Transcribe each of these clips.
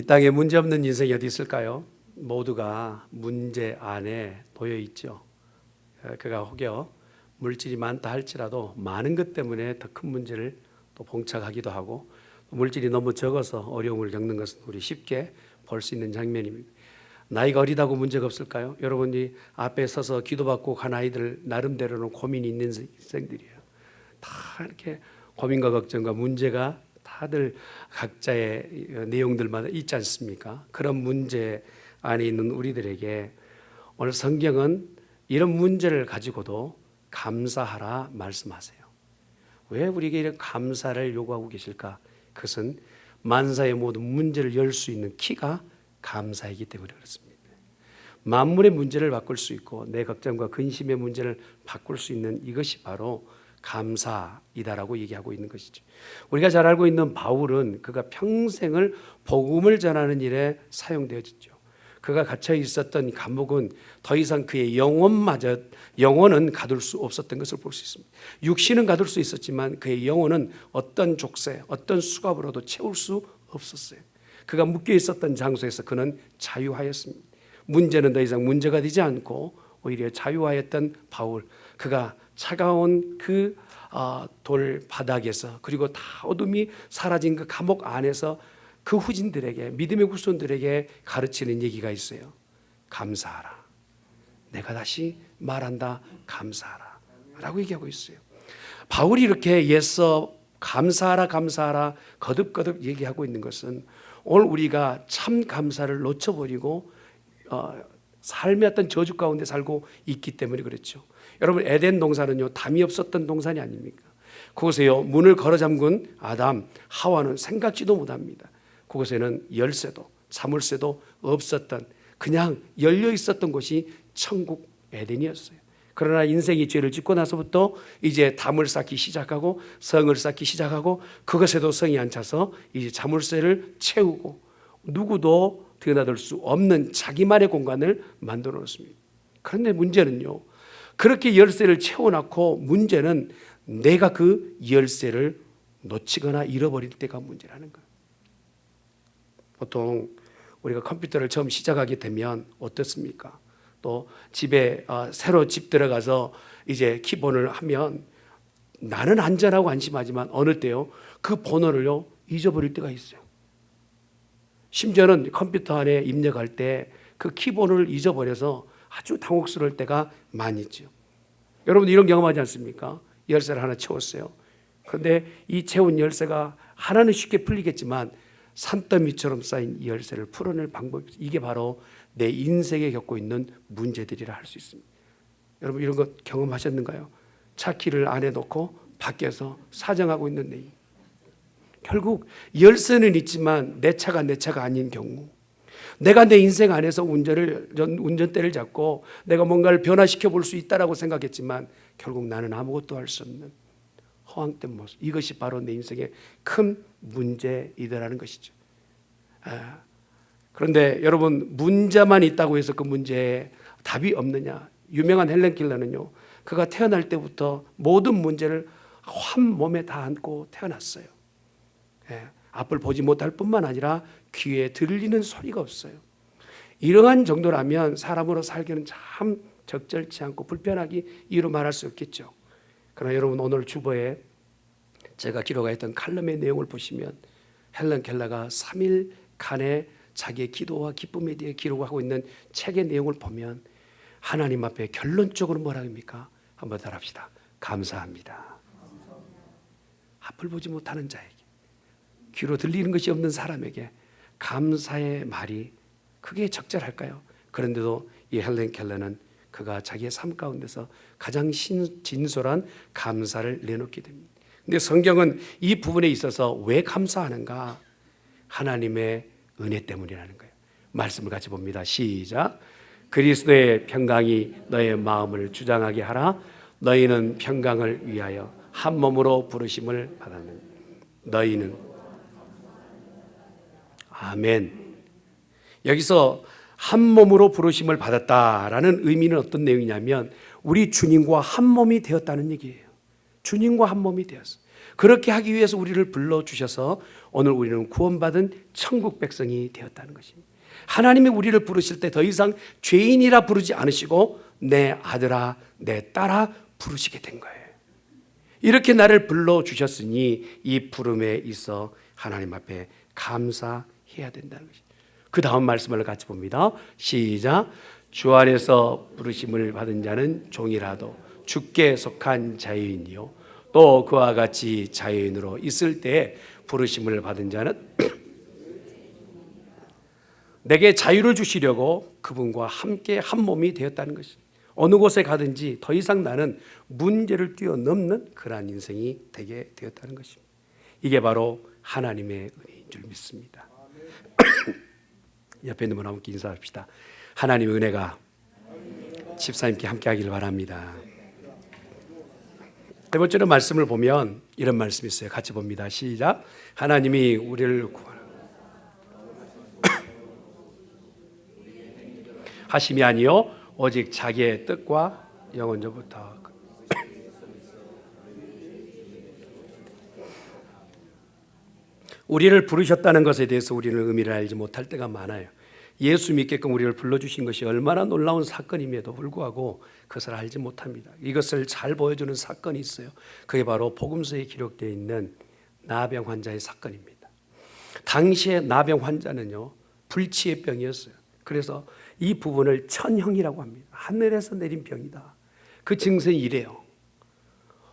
이 땅에 문제 없는 인생이 어디 있을까요? 모두가 문제 안에 놓여 있죠. 그가 혹여 물질이 많다 할지라도 많은 것 때문에 더 큰 문제를 또 봉착하기도 하고, 물질이 너무 적어서 어려움을 겪는 것은 우리 쉽게 볼 수 있는 장면입니다. 나이가 어리다고 문제가 없을까요? 여러분이 앞에 서서 기도받고 간 아이들 나름대로는 고민이 있는 인생들이에요. 다 이렇게 고민과 걱정과 문제가 다들 각자의 내용들마다 있지 않습니까? 그런 문제 안에 있는 우리들에게 오늘 성경은 이런 문제를 가지고도 감사하라 말씀하세요. 왜 우리에게 이런 감사를 요구하고 계실까? 그것은 만사의 모든 문제를 열 수 있는 키가 감사이기 때문에 그렇습니다. 만물의 문제를 바꿀 수 있고 내 걱정과 근심의 문제를 바꿀 수 있는 이것이 바로 감사이다라고 얘기하고 있는 것이죠. 우리가 잘 알고 있는 바울은 그가 평생을 복음을 전하는 일에 사용되어졌죠. 그가 갇혀 있었던 감옥은 더 이상 그의 영혼은 가둘 수 없었던 것을 볼 수 있습니다. 육신은 가둘 수 있었지만 그의 영혼은 어떤 족쇄, 어떤 수갑으로도 채울 수 없었어요. 그가 묶여 있었던 장소에서 그는 자유하였습니다. 문제는 더 이상 문제가 되지 않고 오히려 자유하였던 바울, 그가 차가운 그 돌 바닥에서, 그리고 다 어둠이 사라진 그 감옥 안에서 그 후진들에게, 믿음의 후손들에게 가르치는 얘기가 있어요. 감사하라. 내가 다시 말한다. 감사하라 라고 얘기하고 있어요. 바울이 이렇게 애써 감사하라 감사하라 거듭거듭 얘기하고 있는 것은 오늘 우리가 참 감사를 놓쳐버리고 삶의 어떤 저주 가운데 살고 있기 때문에 그렇죠. 여러분, 에덴 동산은요, 담이 없었던 동산이 아닙니까? 그곳에요, 문을 걸어 잠근 아담, 하와는 생각지도 못합니다. 그곳에는 열쇠도 자물쇠도 없었던, 그냥 열려 있었던 곳이 천국 에덴이었어요. 그러나 인생이 죄를 짓고 나서부터 이제 담을 쌓기 시작하고 성을 쌓기 시작하고, 그것에도 성이 안 차서 이제 자물쇠를 채우고 누구도 드나들 수 없는 자기만의 공간을 만들어 놓습니다. 그런데 문제는요, 그렇게 열쇠를 채워놓고 문제는 내가 그 열쇠를 놓치거나 잃어버릴 때가 문제라는 거예요. 보통 우리가 컴퓨터를 처음 시작하게 되면 어떻습니까? 또 집에 새로 집 들어가서 이제 키번호를 하면 나는 안전하고 안심하지만 어느 때요, 그 번호를요 잊어버릴 때가 있어요. 심지어는 컴퓨터 안에 입력할 때 그 키번호를 잊어버려서 아주 당혹스러울 때가 많이 있죠. 여러분 이런 경험하지 않습니까? 열쇠를 하나 채웠어요. 그런데 이 채운 열쇠가 하나는 쉽게 풀리겠지만 산더미처럼 쌓인 이 열쇠를 풀어낼 방법이, 이게 바로 내 인생에 겪고 있는 문제들이라 할 수 있습니다. 여러분 이런 거 경험하셨는가요? 차 키를 안에 넣고 밖에서 사정하고 있는 내, 결국 열쇠는 있지만 내 차가 내 차가 아닌 경우, 내가 내 인생 안에서 운전대를 잡고 내가 뭔가를 변화시켜 볼 수 있다라고 생각했지만 결국 나는 아무것도 할 수 없는 허황된 모습, 이것이 바로 내 인생의 큰 문제이더라는 것이죠. 그런데 여러분, 문제만 있다고 해서 그 문제에 답이 없느냐? 유명한 헬렌 켈러는요, 그가 태어날 때부터 모든 문제를 한 몸에 다 안고 태어났어요. 앞을 보지 못할 뿐만 아니라 귀에 들리는 소리가 없어요. 이러한 정도라면 사람으로 살기는 참 적절치 않고 불편하기 이유로 말할 수 없겠죠. 그러나 여러분, 오늘 주보에 제가 기록했던 칼럼의 내용을 보시면 헬렌 켈러가 3일간의 자기의 기도와 기쁨에 대해 기록하고 있는 책의 내용을 보면 하나님 앞에 결론적으로 뭐라 합니까? 한번 따라합시다. 감사합니다. 앞을 보지 못하는 자에게, 귀로 들리는 것이 없는 사람에게 감사의 말이 그게 적절할까요? 그런데도 이 헬렌 켈러는 그가 자기의 삶 가운데서 가장 진솔한 감사를 내놓게 됩니다. 근데 성경은 이 부분에 있어서 왜 감사하는가? 하나님의 은혜 때문이라는 거예요. 말씀을 같이 봅니다. 시작. 그리스도의 평강이 너의 마음을 주장하게 하라. 너희는 평강을 위하여 한 몸으로 부르심을 받았느니라. 너희는, 아멘. 여기서 한 몸으로 부르심을 받았다라는 의미는 어떤 내용이냐면 우리 주님과 한 몸이 되었다는 얘기예요. 주님과 한 몸이 되었어요. 그렇게 하기 위해서 우리를 불러주셔서 오늘 우리는 구원받은 천국 백성이 되었다는 것입니다. 하나님이 우리를 부르실 때 더 이상 죄인이라 부르지 않으시고 내 아들아 내 딸아 부르시게 된 거예요. 이렇게 나를 불러주셨으니 이 부름에 있어 하나님 앞에 감사해야 된다는 것입니다. 그 다음 말씀을 같이 봅니다. 시작. 주 안에서 부르심을 받은 자는 종이라도 주께 속한 자유인이요 또 그와 같이 자유인으로 있을 때 부르심을 받은 자는 내게 자유를 주시려고 그분과 함께 한 몸이 되었다는 것입니다. 어느 곳에 가든지 더 이상 나는 문제를 뛰어넘는 그러한 인생이 되게 되었다는 것입니다. 이게 바로 하나님의 은혜인 줄 믿습니다. 옆에 있는 분 함께 인사합시다. 하나님의 은혜가 집사님께 함께 하기를 바랍니다. 네 번째로 말씀을 보면 이런 말씀이 있어요. 같이 봅니다. 시작. 하나님이 우리를 하심이 아니요 오직 자기의 뜻과 영원전부터 우리를 부르셨다는 것에 대해서 우리는 의미를 알지 못할 때가 많아요. 예수 믿게끔 우리를 불러주신 것이 얼마나 놀라운 사건임에도 불구하고 그것을 알지 못합니다. 이것을 잘 보여주는 사건이 있어요. 그게 바로 복음서에 기록되어 있는 나병 환자의 사건입니다. 당시에 나병 환자는요 불치의 병이었어요. 그래서 이 부분을 천형이라고 합니다. 하늘에서 내린 병이다. 그 증세는 이래요.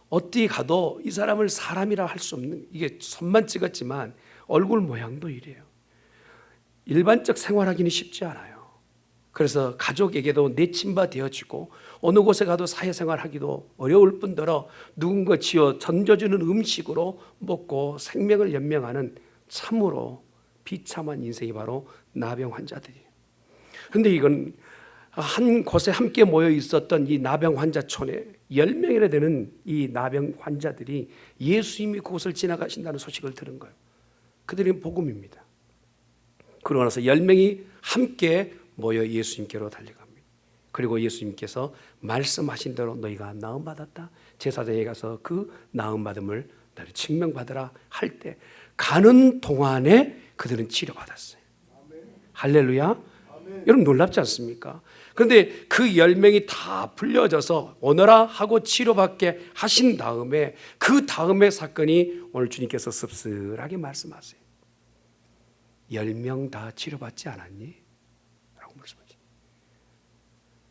어디 가도 이 사람을 사람이라 할 수 없는, 이게 손만 찍었지만 얼굴 모양도 이래요. 일반적 생활하기는 쉽지 않아요. 그래서 가족에게도 내친바 되어지고 어느 곳에 가도 사회생활하기도 어려울 뿐더러 누군가 지어 던져주는 음식으로 먹고 생명을 연명하는 참으로 비참한 인생이 바로 나병 환자들이에요. 그런데 이건 한 곳에 함께 모여 있었던 이 나병 환자촌에 10명이나 되는 이 나병 환자들이 예수님이 그곳을 지나가신다는 소식을 들은 거예요. 그들이 복음입니다. 그러고 나서 10명이 함께 모여 예수님께로 달려갑니다. 그리고 예수님께서 말씀하신 대로 너희가 나음받았다. 제사장에 가서 그 나음받음을 너희 증명받으라 할 때 가는 동안에 그들은 치료받았어요. 할렐루야. 여러분 놀랍지 않습니까? 그런데 그 10명이 다 불려져서 오너라 하고 치료받게 하신 다음에 그 다음의 사건이 오늘 주님께서 씁쓸하게 말씀하세요. 10명 다 치료받지 않았니? 라고 말씀하십니다.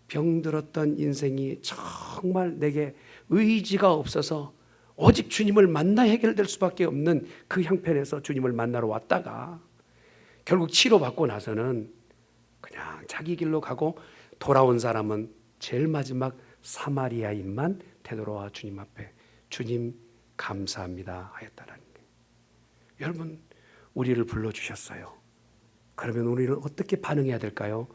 병들었던 인생이 정말 내게 의지가 없어서 오직 주님을 만나 해결될 수밖에 없는 그 형편에서 주님을 만나러 왔다가 결국 치료받고 나서는 그냥 자기 길로 가고 돌아온 사람은 제일 마지막 사마리아인만 되돌아와 주님 앞에 주님 감사합니다 하였다는 거예요. 여러분 우리를 불러주셨어요. 그러면 우리는 어떻게 반응해야 될까요?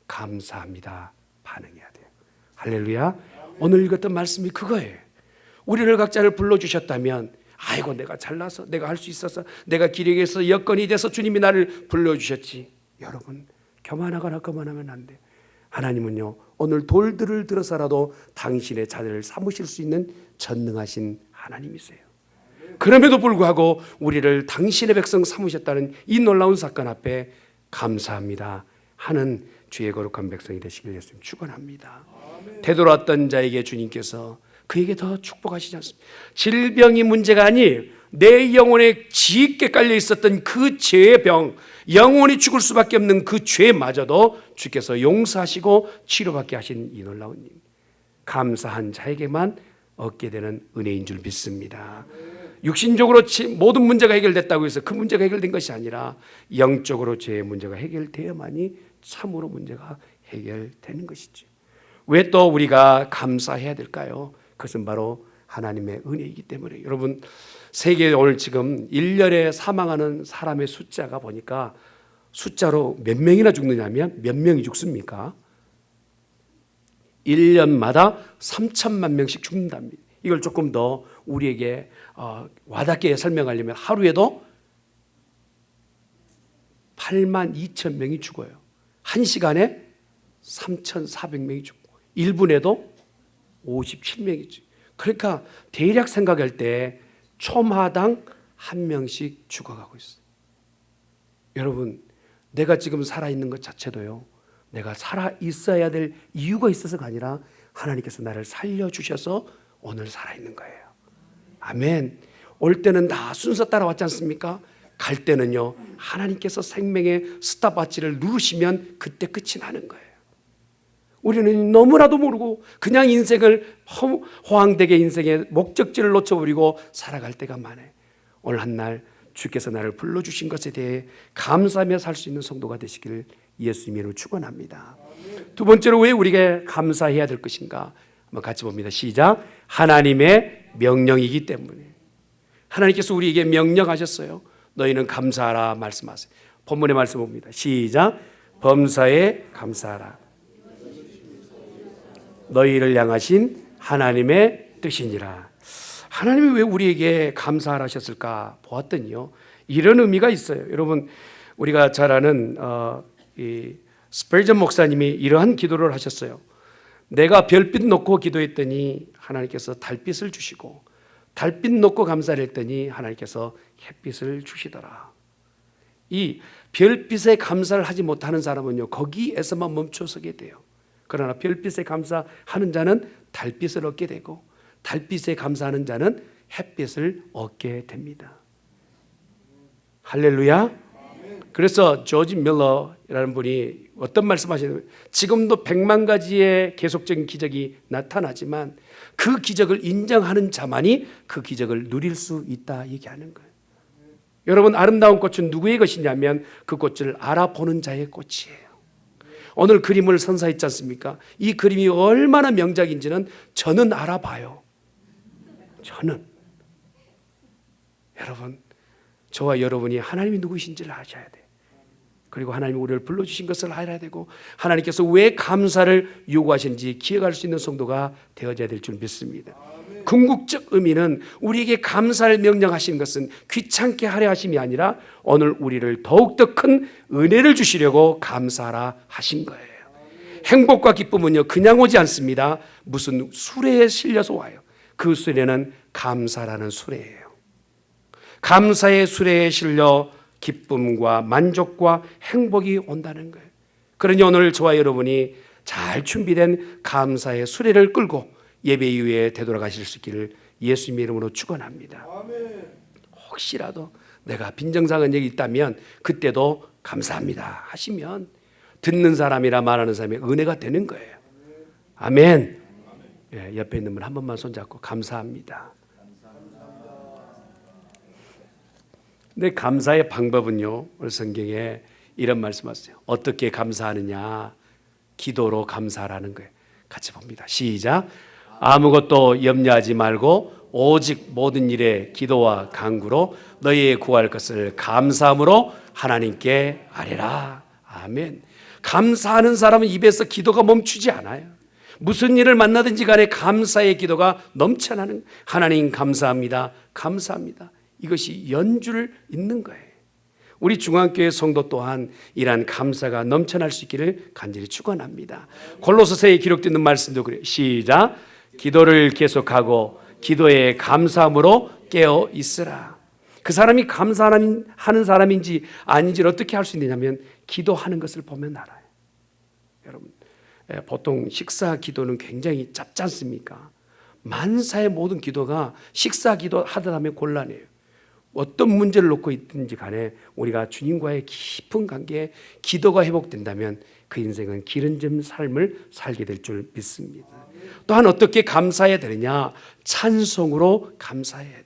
감사합니다 반응해야 돼요. 할렐루야. 오늘 읽었던 말씀이 그거예요. 우리를 각자를 불러주셨다면 아이고 내가 잘나서 내가 할 수 있어서 내가 기력에서 여건이 돼서 주님이 나를 불러주셨지. 여러분 교만하거나 거만하면 안 돼요. 하나님은요 오늘 돌들을 들어서라도 당신의 자녀를 삼으실 수 있는 전능하신 하나님이세요. 그럼에도 불구하고 우리를 당신의 백성 삼으셨다는 이 놀라운 사건 앞에 감사합니다 하는 주의 거룩한 백성이 되시길 예수님 축원합니다. 되돌아왔던 자에게 주님께서 그에게 더 축복하시지 않습니까? 질병이 문제가 아니에요. 내 영혼에 짙게 깔려 있었던 그 죄의 병, 영원히 죽을 수밖에 없는 그 죄마저도 주께서 용서하시고 치료받게 하신 이 놀라운 일, 감사한 자에게만 얻게 되는 은혜인 줄 믿습니다. 육신적으로 모든 문제가 해결됐다고 해서 그 문제가 해결된 것이 아니라 영적으로 죄의 문제가 해결되어야만이 참으로 문제가 해결되는 것이죠. 왜 또 우리가 감사해야 될까요? 그것은 바로 하나님의 은혜이기 때문에. 여러분 세계에 오늘 지금 1년에 사망하는 사람의 숫자가 보니까 숫자로 몇 명이나 죽느냐면 몇 명이 죽습니까? 1년마다 3천만 명씩 죽는답니다. 이걸 조금 더 우리에게 와닿게 설명하려면 하루에도 8만 2천 명이 죽어요. 1시간에 3,400명이 죽고 1분에도 57명이죠. 그러니까 대략 생각할 때 초마당 한 명씩 죽어가고 있어요. 여러분, 내가 지금 살아있는 것 자체도요, 내가 살아있어야 될 이유가 있어서가 아니라 하나님께서 나를 살려주셔서 오늘 살아있는 거예요. 아멘. 올 때는 다 순서 따라왔지 않습니까? 갈 때는요, 하나님께서 생명의 스탑워치를 누르시면 그때 끝이 나는 거예요. 우리는 너무나도 모르고 그냥 인생을 호황되게 인생의 목적지를 놓쳐버리고 살아갈 때가 많아요. 오늘 한날 주께서 나를 불러주신 것에 대해 감사하며 살 수 있는 성도가 되시기를 예수님 이름으로 축원합니다. 두 번째로 왜 우리가 감사해야 될 것인가? 한번 같이 봅니다. 시작. 하나님의 명령이기 때문에. 하나님께서 우리에게 명령하셨어요. 너희는 감사하라 말씀하세요. 본문의 말씀 봅니다. 시작. 범사에 감사하라. 너희를 향하신 하나님의 뜻이니라. 하나님이 왜 우리에게 감사하라 하셨을까 보았더니요, 이런 의미가 있어요. 여러분, 우리가 잘 아는 이 스펄전 목사님이 이러한 기도를 하셨어요. 내가 별빛 놓고 기도했더니 하나님께서 달빛을 주시고, 달빛 놓고 감사를 했더니 하나님께서 햇빛을 주시더라. 이 별빛에 감사를 하지 못하는 사람은요, 거기에서만 멈춰서게 돼요. 그러나 별빛에 감사하는 자는 달빛을 얻게 되고, 달빛에 감사하는 자는 햇빛을 얻게 됩니다. 할렐루야. 그래서 조지 밀러라는 분이 어떤 말씀하시냐면, 지금도 100만 가지의 계속적인 기적이 나타나지만 그 기적을 인정하는 자만이 그 기적을 누릴 수 있다 얘기하는 거예요. 여러분, 아름다운 꽃은 누구의 것이냐면 그 꽃을 알아보는 자의 꽃이에요. 오늘 그림을 선사했지 않습니까? 이 그림이 얼마나 명작인지는 저는 알아봐요. 저는. 여러분, 저와 여러분이 하나님이 누구신지를 아셔야 돼요. 그리고 하나님이 우리를 불러주신 것을 알아야 되고, 하나님께서 왜 감사를 요구하시는지 기억할 수 있는 성도가 되어져야 될 줄 믿습니다. 궁극적 의미는 우리에게 감사를 명령하신 것은 귀찮게 하려 하심이 아니라 오늘 우리를 더욱더 큰 은혜를 주시려고 감사하라 하신 거예요. 행복과 기쁨은요, 그냥 오지 않습니다. 무슨 수레에 실려서 와요. 그 수레는 감사라는 수레예요. 감사의 수레에 실려 기쁨과 만족과 행복이 온다는 거예요. 그러니 오늘 저와 여러분이 잘 준비된 감사의 수레를 끌고 예배 이후에 되돌아가실 수 있기를 예수님의 이름으로 축원합니다. 혹시라도 내가 빈정상한 얘기 있다면 그때도 감사합니다 하시면 듣는 사람이라 말하는 사람의 은혜가 되는 거예요. 아멘. 예, 옆에 있는 분 한 번만 손잡고 감사합니다. 근데 감사의 방법은요, 오늘 성경에 이런 말씀하세요. 어떻게 감사하느냐? 기도로 감사하라는 거예요. 같이 봅니다. 시작. 아무것도 염려하지 말고 오직 모든 일에 기도와 간구로 너희의 구할 것을 감사함으로 하나님께 아뢰라. 아멘. 감사하는 사람은 입에서 기도가 멈추지 않아요. 무슨 일을 만나든지 간에 감사의 기도가 넘쳐나는, 하나님 감사합니다. 감사합니다. 이것이 연주를 잇는 거예요. 우리 중앙교회 성도 또한 이러한 감사가 넘쳐날 수 있기를 간절히 축원합니다. 골로새서에 기록되는 말씀도 그래요. 시작. 기도를 계속하고 기도에 감사함으로 깨어 있으라. 그 사람이 감사하는 사람인지 아닌지를 어떻게 할 수 있느냐면 기도하는 것을 보면 알아요. 여러분, 보통 식사 기도는 굉장히 짧지 않습니까? 만사의 모든 기도가 식사 기도 하다 하면 곤란해요. 어떤 문제를 놓고 있든지 간에 우리가 주님과의 깊은 관계에 기도가 회복된다면 그 인생은 기름진 삶을 살게 될 줄 믿습니다. 또한 어떻게 감사해야 되느냐? 찬송으로 감사해야 돼.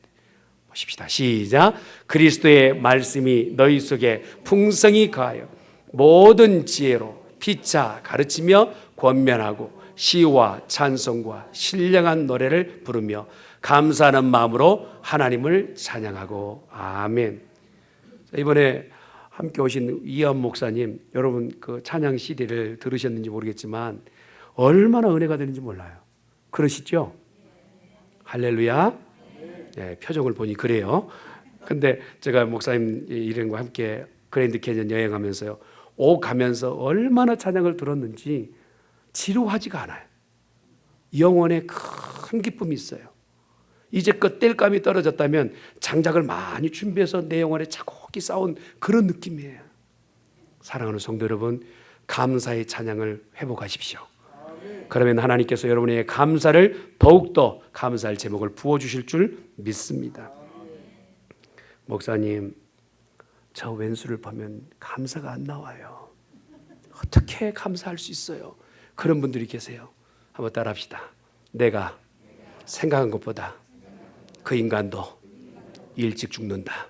보십시다. 시작. 그리스도의 말씀이 너희 속에 풍성히 거하여 모든 지혜로 피차 가르치며 권면하고 시와 찬송과 신령한 노래를 부르며 감사하는 마음으로 하나님을 찬양하고. 아멘. 이번에 함께 오신 이한 목사님, 여러분 그 찬양 CD를 들으셨는지 모르겠지만 얼마나 은혜가 되는지 몰라요. 그러시죠? 할렐루야. 네, 표정을 보니 그래요. 근데 제가 목사님 일행과 함께 그랜드 캐년 여행하면서요, 가면서 얼마나 찬양을 들었는지 지루하지가 않아요. 영혼에 큰 기쁨이 있어요. 이제껏 땔감이 떨어졌다면 장작을 많이 준비해서 내 영혼에 차곡히 쌓은 그런 느낌이에요. 사랑하는 성도 여러분, 감사의 찬양을 회복하십시오. 그러면 하나님께서 여러분의 감사를 더욱더 감사할 제목을 부어주실 줄 믿습니다. 목사님, 저 왼수를 보면 감사가 안 나와요. 어떻게 감사할 수 있어요? 그런 분들이 계세요. 한번 따라합시다. 내가 생각한 것보다 그 인간도 일찍 죽는다.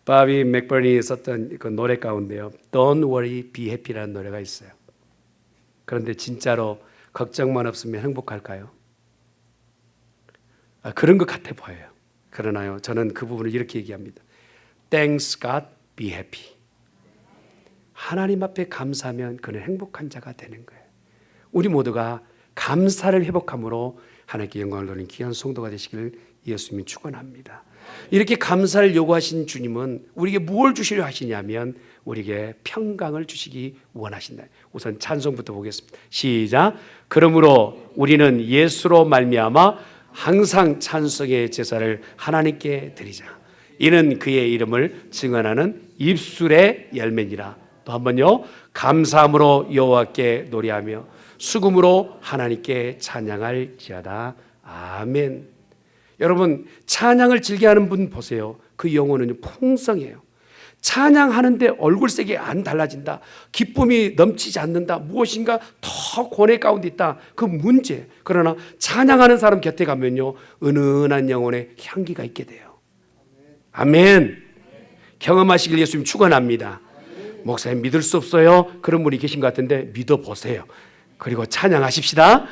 바비 맥버니 썼던 그 노래 가운데요, Don't worry, be happy라는 노래가 있어요. 그런데 진짜로 걱정만 없으면 행복할까요? 그런 것 같아 보여요. 그러나요, 저는 그 부분을 이렇게 얘기합니다. Thanks God, be happy. 하나님 앞에 감사하면 그는 행복한 자가 되는 거예요. 우리 모두가 감사를 회복함으로 하나님께 영광을 돌리는 귀한 성도가 되시기를 예수님이 축원합니다. 이렇게 감사를 요구하신 주님은 우리에게 무엇을 주시려 하시냐면 우리에게 평강을 주시기 원하신다. 우선 찬송부터 보겠습니다. 시작. 그러므로 우리는 예수로 말미암아 항상 찬송의 제사를 하나님께 드리자. 이는 그의 이름을 증언하는 입술의 열매니라. 또 한번요. 감사함으로 여호와께 노래하며 수금으로 하나님께 찬양할지어다. 아멘. 여러분, 찬양을 즐겨하는 분 보세요. 그 영혼은 풍성해요. 찬양하는데 얼굴색이 안 달라진다, 기쁨이 넘치지 않는다, 무엇인가 더 고뇌 가운데 있다, 그 문제. 그러나 찬양하는 사람 곁에 가면요, 은은한 영혼의 향기가 있게 돼요. 아멘. 경험하시길 예수님 축원합니다. 목사님 믿을 수 없어요. 그런 분이 계신 것 같은데 믿어보세요. 그리고 찬양하십시다.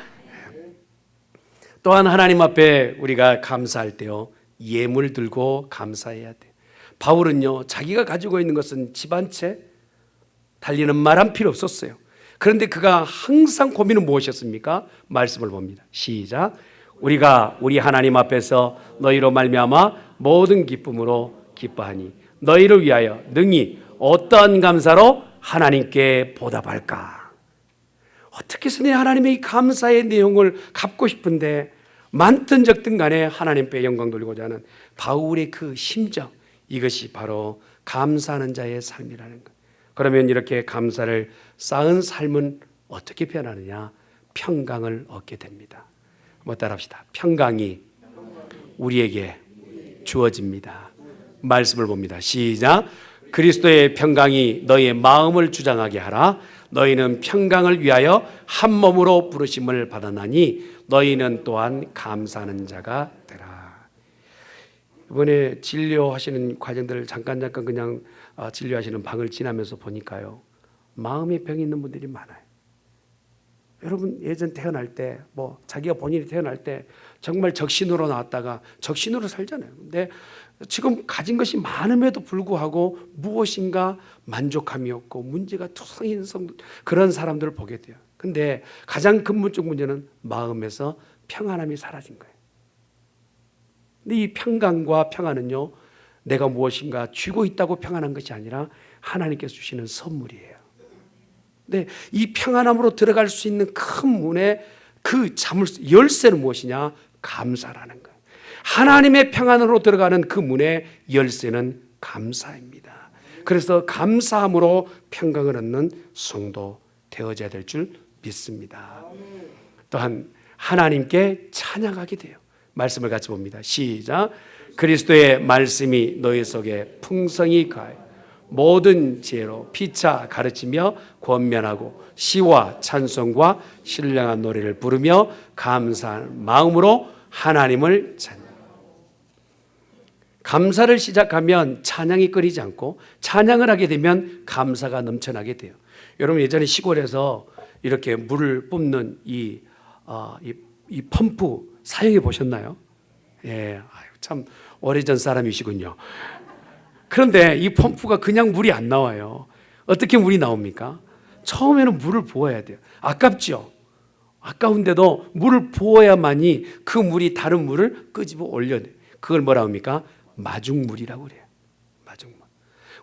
또한 하나님 앞에 우리가 감사할 때요, 예물 들고 감사해야 돼요. 바울은요, 자기가 가지고 있는 것은 집 한 채, 달리는 말 한 필요 없었어요. 그런데 그가 항상 고민은 무엇이었습니까? 말씀을 봅니다. 시작. 우리가 우리 하나님 앞에서 너희로 말미암아 모든 기쁨으로 기뻐하니 너희를 위하여 능히 어떠한 감사로 하나님께 보답할까? 어떻게 해서 내 하나님의 이 감사의 내용을 갚고 싶은데 많든 적든 간에 하나님께 영광 돌리고자 하는 바울의 그 심정, 이것이 바로 감사하는 자의 삶이라는 것. 그러면 이렇게 감사를 쌓은 삶은 어떻게 변하느냐? 평강을 얻게 됩니다. 한번 따라합시다. 평강이 우리에게 주어집니다. 말씀을 봅니다. 시작. 그리스도의 평강이 너희의 마음을 주장하게 하라. 너희는 평강을 위하여 한 몸으로 부르심을 받았나니 너희는 또한 감사하는 자가 되라. 이번에 진료하시는 과정들을 잠깐 그냥 진료하시는 방을 지나면서 보니까요, 마음의 병이 있는 분들이 많아요. 여러분, 예전 태어날 때 자기가 본인이 태어날 때 정말 적신으로 나왔다가 적신으로 살잖아요. 근데 지금 가진 것이 많음에도 불구하고 무엇인가 만족함이 없고 문제가 투성인 그런 사람들을 보게 돼요. 근데 가장 근본적 문제는 마음에서 평안함이 사라진 거예요. 근데 이 평강과 평안은요, 내가 무엇인가 쥐고 있다고 평안한 것이 아니라 하나님께서 주시는 선물이에요. 근데 이 평안함으로 들어갈 수 있는 큰 문의 그 열쇠는 무엇이냐? 감사라는 거예요. 하나님의 평안으로 들어가는 그 문의 열쇠는 감사입니다. 그래서 감사함으로 평강을 얻는 성도 되어져야 될 줄 믿습니다. 또한 하나님께 찬양하게 돼요. 말씀을 같이 봅니다. 시작. 그리스도의 말씀이 너희 속에 풍성히 가하여 모든 지혜로 피차 가르치며 권면하고 시와 찬송과 신령한 노래를 부르며 감사하는 마음으로 하나님을 찬양. 감사를 시작하면 찬양이 끊이지 않고 찬양을 하게 되면 감사가 넘쳐나게 돼요. 여러분, 예전에 시골에서 이렇게 물을 뿜는 이 펌프 사용해 보셨나요? 예, 참 오래전 사람이시군요. 그런데 이 펌프가 그냥 물이 안 나와요. 어떻게 물이 나옵니까? 처음에는 물을 부어야 돼요. 아깝죠? 아까운데도 물을 부어야만이 그 물이 다른 물을 끄집어 올려내요. 그걸 뭐라 합니까? 마중물이라고 그래요. 마중물.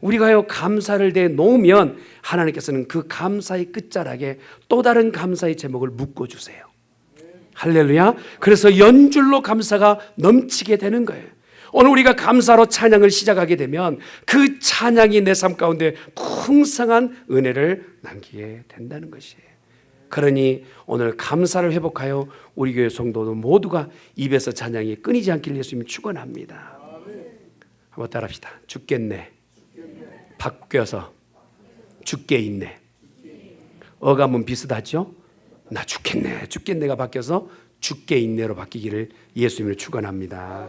우리가요, 감사를 대 놓으면 하나님께서는 그 감사의 끝자락에 또 다른 감사의 제목을 묶어주세요. 할렐루야. 그래서 연줄로 감사가 넘치게 되는 거예요. 오늘 우리가 감사로 찬양을 시작하게 되면 그 찬양이 내 삶 가운데 풍성한 은혜를 남기게 된다는 것이에요. 그러니 오늘 감사를 회복하여 우리 교회 성도들 모두가 입에서 찬양이 끊이지 않길 예수님이 축원합니다. 한번 따라합시다. 죽겠네. 바뀌어서 죽게 있네. 어감은 비슷하죠? 나 죽겠네. 죽겠네가 바뀌어서 죽게 있네로 바뀌기를 예수님을 축원합니다.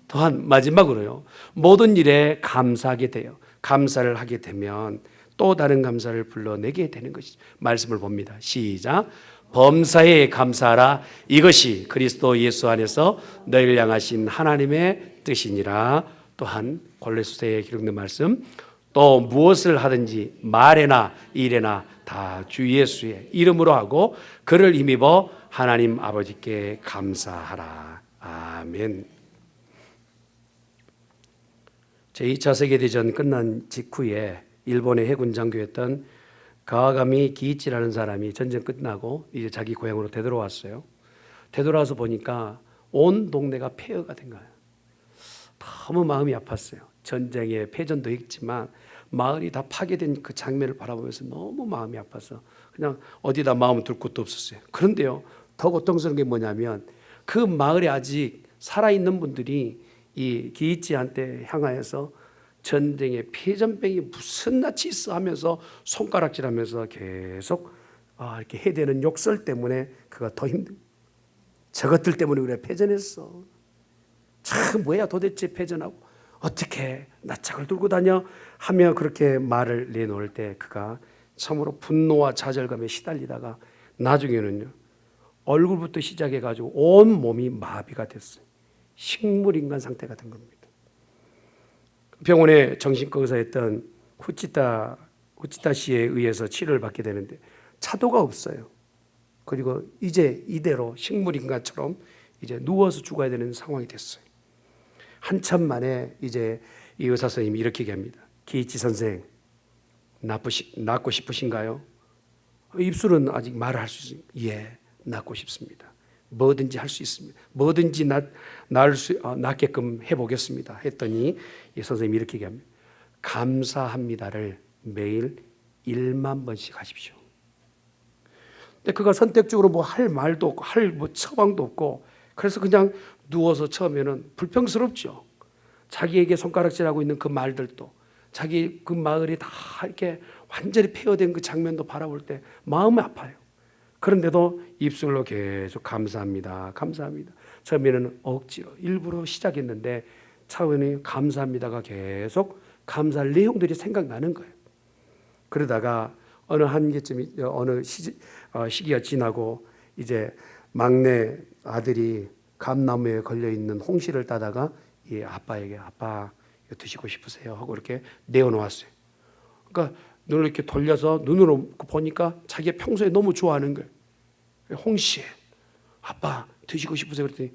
또한 마지막으로요. 모든 일에 감사하게 돼요. 감사를 하게 되면 또 다른 감사를 불러내게 되는 것이죠. 말씀을 봅니다. 시작. 범사에 감사하라. 이것이 그리스도 예수 안에서 너희를 향하신 하나님의 뜻이니라. 또한 골로새서에 기록된 말씀. 또 무엇을 하든지 말에나 일에나 다 주 예수의 이름으로 하고 그를 힘입어 하나님 아버지께 감사하라. 아멘. 제2차 세계대전 끝난 직후에 일본의 해군 장교였던 가와가미 기이치라는 사람이 전쟁 끝나고 이제 자기 고향으로 되돌아왔어요. 되돌아와서 보니까 온 동네가 폐허가 된 거예요. 너무 마음이 아팠어요. 전쟁에 패전도 있지만 마을이 다 파괴된 그 장면을 바라보면서 너무 마음이 아파서 그냥 어디다 마음을 둘 곳도 없었어요. 그런데요, 더 고통스러운 게 뭐냐면 그 마을에 아직 살아있는 분들이 이 기이치한테 향하여서 전쟁의 패전병이 무슨 낯이 있어 하면서 손가락질하면서 계속 이렇게 해대는 욕설 때문에 그가 더 힘든, 저것들 때문에 우리가 패전했어. 참 뭐야 도대체 패전하고 어떻게 낯짝을 들고 다녀 하며 그렇게 말을 내놓을 때 그가 참으로 분노와 좌절감에 시달리다가 나중에는요 얼굴부터 시작해가지고 온 몸이 마비가 됐어요. 식물인간 상태가 된 겁니다. 병원에 정신과 의사였던 후치타 씨에 의해서 치료를 받게 되는데 차도가 없어요. 그리고 이제 이대로 식물인간처럼 이제 누워서 죽어야 되는 상황이 됐어요. 한참 만에 이제 이 의사 선생님이 이렇게 얘기합니다. 기이치 선생, 낫고 싶으신가요? 입술은 아직 말을 할 수 있어요. 예, 낫고 싶습니다. 뭐든지 할 수 있습니다. 뭐든지 낫게끔 해보겠습니다. 했더니 이 선생님이 이렇게 얘기합니다. 감사합니다를 매일 1만 번씩 하십시오. 근데 그가 선택적으로 뭐 할 말도 없고 뭐 처방도 없고 그래서 그냥 누워서 처음에는 불평스럽죠. 자기에게 손가락질하고 있는 그 말들도 자기 그 마을이 다 이렇게 완전히 폐허된 그 장면도 바라볼 때 마음이 아파요. 그런데도 입술로 계속 감사합니다. 감사합니다. 처음에는 억지로 일부러 시작했는데 차원이 감사합니다가 계속 감사할 내용들이 생각나는 거예요. 그러다가 어느 한계쯤 어느 시기가 지나고 이제 막내 아들이 감나무에 걸려 있는 홍시를 따다가 이 아빠에게 아빠 이거 드시고 싶으세요 하고 이렇게 내어놓았어요. 그러니까 눈을 이렇게 돌려서 눈으로 보니까 자기가 평소에 너무 좋아하는 거예요. 홍시 아빠 드시고 싶으세요 그랬더니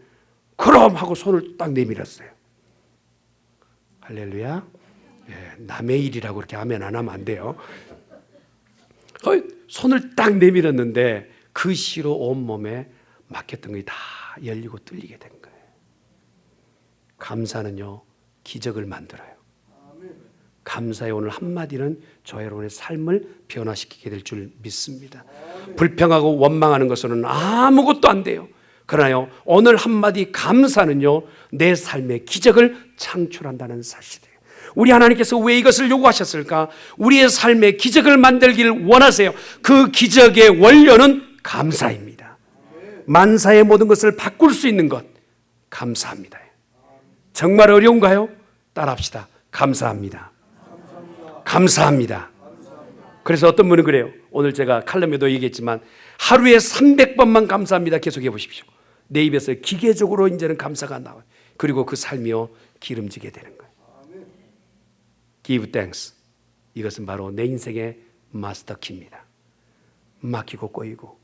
그럼 하고 손을 딱 내밀었어요. 할렐루야. 예, 남의 일이라고 그렇게 아멘 안 하면 안 돼요. 손을 딱 내밀었는데 그 씨로 온몸에 막혔던 것이 다 열리고 뚫리게 된 거예요. 감사는요 기적을 만들어요. 감사의 오늘 한마디는 저 여러분의 삶을 변화시키게 될 줄 믿습니다. 불평하고 원망하는 것으로는 아무것도 안 돼요. 그러나요 오늘 한마디 감사는요 내 삶의 기적을 창출한다는 사실이에요. 우리 하나님께서 왜 이것을 요구하셨을까? 우리의 삶의 기적을 만들기를 원하세요. 그 기적의 원료는 감사입니다. 만사의 모든 것을 바꿀 수 있는 것 감사합니다. 정말 어려운가요? 따라합시다. 감사합니다. 감사합니다. 그래서 어떤 분은 그래요. 오늘 제가 칼럼에도 얘기했지만 하루에 300번만 감사합니다 계속해 보십시오. 내 입에서 기계적으로 이제는 감사가 나와요. 그리고 그 삶이요 기름지게 되는 거예요. Give thanks. 이것은 바로 내 인생의 마스터키입니다. 막히고 꼬이고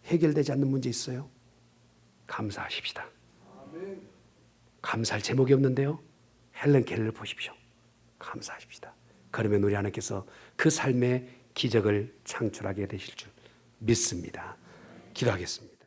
해결되지 않는 문제 있어요? 감사하십시다. 감사할 제목이 없는데요. 헬렌 켈러를 보십시오. 감사하십시다. 그러면 우리 하나님께서 그 삶의 기적을 창출하게 되실 줄 믿습니다. 기도하겠습니다.